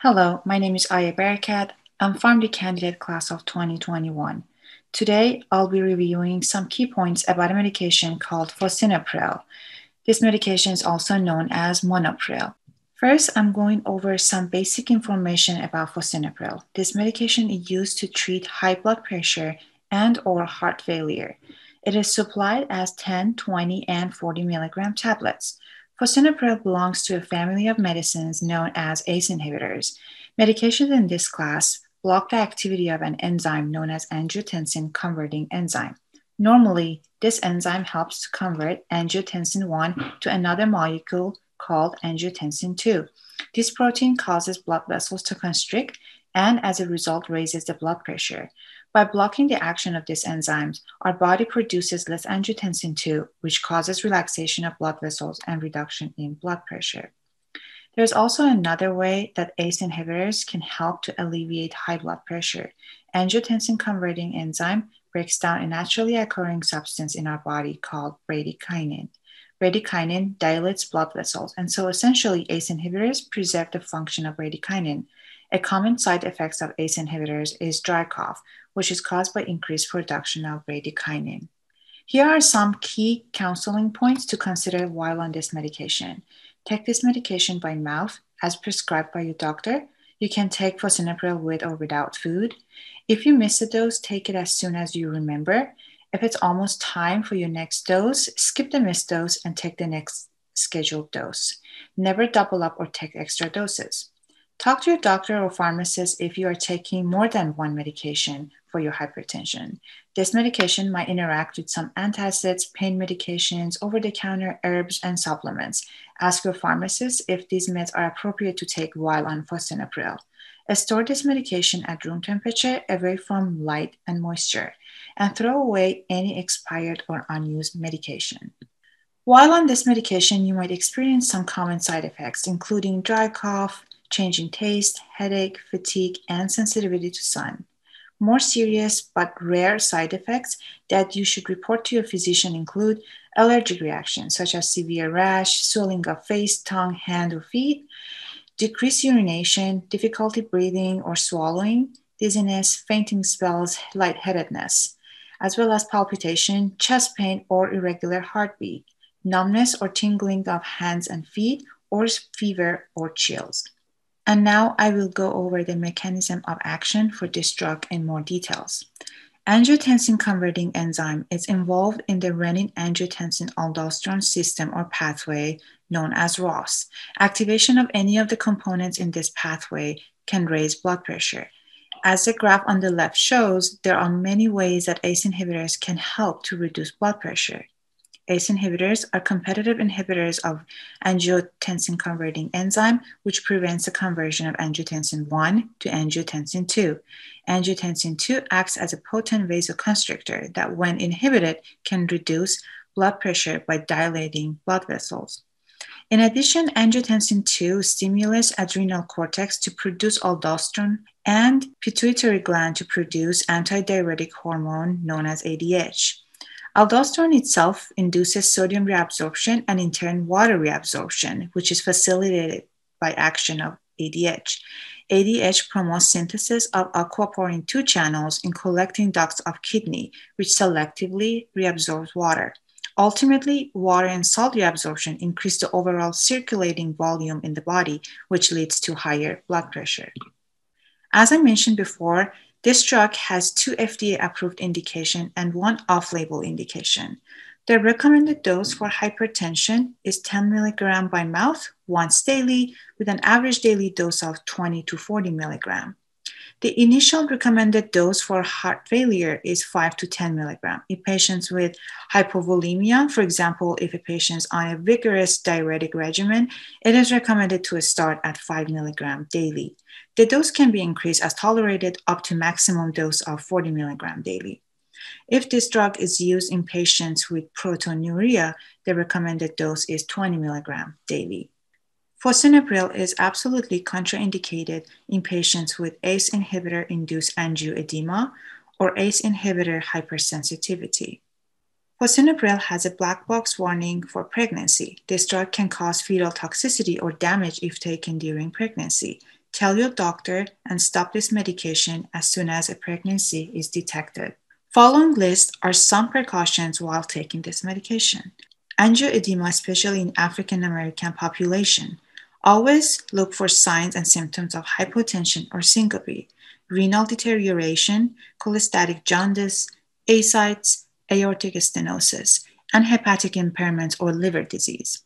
Hello, my name is Ayeh Barekat. I'm from the candidate class of 2021. Today, I'll be reviewing some key points about a medication called Fosinopril. This medication is also known as Monopril. First, I'm going over some basic information about Fosinopril. This medication is used to treat high blood pressure and or heart failure. It is supplied as 10, 20, and 40 milligram tablets. Fosinopril belongs to a family of medicines known as ACE inhibitors. Medications in this class block the activity of an enzyme known as angiotensin converting enzyme. Normally, this enzyme helps to convert angiotensin 1 to another molecule called angiotensin 2. This protein causes blood vessels to constrict and as a result raises the blood pressure. By blocking the action of these enzymes, our body produces less angiotensin 2, which causes relaxation of blood vessels and reduction in blood pressure. There's also another way that ACE inhibitors can help to alleviate high blood pressure. Angiotensin converting enzyme breaks down a naturally occurring substance in our body called bradykinin. Bradykinin dilates blood vessels, and so essentially ACE inhibitors preserve the function of bradykinin. A common side effect of ACE inhibitors is dry cough, which is caused by increased production of bradykinin. Here are some key counseling points to consider while on this medication. Take this medication by mouth as prescribed by your doctor. You can take Fosinopril with or without food. If you miss a dose, take it as soon as you remember. If it's almost time for your next dose, skip the missed dose and take the next scheduled dose. Never double up or take extra doses. Talk to your doctor or pharmacist if you are taking more than one medication for your hypertension. This medication might interact with some antacids, pain medications, over-the-counter herbs, and supplements. Ask your pharmacist if these meds are appropriate to take while on Fosinopril. Store this medication at room temperature away from light and moisture, and throw away any expired or unused medication. While on this medication, you might experience some common side effects, including dry cough, change in taste, headache, fatigue, and sensitivity to sun. More serious but rare side effects that you should report to your physician include allergic reactions such as severe rash, swelling of face, tongue, hand, or feet, decreased urination, difficulty breathing or swallowing, dizziness, fainting spells, lightheadedness, as well as palpitation, chest pain, or irregular heartbeat, numbness or tingling of hands and feet, or fever or chills. And now I will go over the mechanism of action for this drug in more details. Angiotensin converting enzyme is involved in the renin-angiotensin-aldosterone system or pathway known as ROS. Activation of any of the components in this pathway can raise blood pressure. As the graph on the left shows, there are many ways that ACE inhibitors can help to reduce blood pressure. ACE inhibitors are competitive inhibitors of angiotensin converting enzyme, which prevents the conversion of angiotensin 1 to angiotensin 2. Angiotensin 2 acts as a potent vasoconstrictor that, when inhibited, can reduce blood pressure by dilating blood vessels. In addition, angiotensin 2 stimulates adrenal cortex to produce aldosterone and pituitary gland to produce antidiuretic hormone known as ADH. Aldosterone itself induces sodium reabsorption and in turn water reabsorption, which is facilitated by action of ADH. ADH promotes synthesis of aquaporin 2 channels in collecting ducts of kidney, which selectively reabsorbs water. Ultimately, water and salt reabsorption increase the overall circulating volume in the body, which leads to higher blood pressure. As I mentioned before, this drug has 2 FDA-approved indications and 1 off-label indication. The recommended dose for hypertension is 10 milligram by mouth once daily with an average daily dose of 20 to 40 milligram. The initial recommended dose for heart failure is 5 to 10 milligram. In patients with hypovolemia, for example, if a patient is on a vigorous diuretic regimen, it is recommended to start at 5 milligram daily. The dose can be increased as tolerated up to maximum dose of 40 milligram daily. If this drug is used in patients with proteinuria, the recommended dose is 20 milligram daily. Fosinopril is absolutely contraindicated in patients with ACE inhibitor-induced angioedema or ACE inhibitor hypersensitivity. Fosinopril has a black box warning for pregnancy. This drug can cause fetal toxicity or damage if taken during pregnancy. Tell your doctor and stop this medication as soon as a pregnancy is detected. Following list are some precautions while taking this medication. Angioedema, especially in African American population. Always look for signs and symptoms of hypotension or syncope, renal deterioration, cholestatic jaundice, ascites, aortic stenosis, and hepatic impairment or liver disease.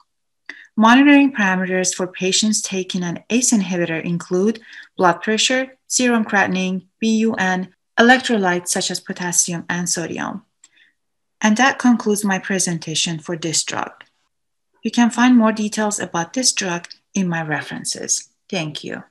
Monitoring parameters for patients taking an ACE inhibitor include blood pressure, serum creatinine, BUN, electrolytes such as potassium and sodium. And that concludes my presentation for this drug. You can find more details about this drug in my references. Thank you.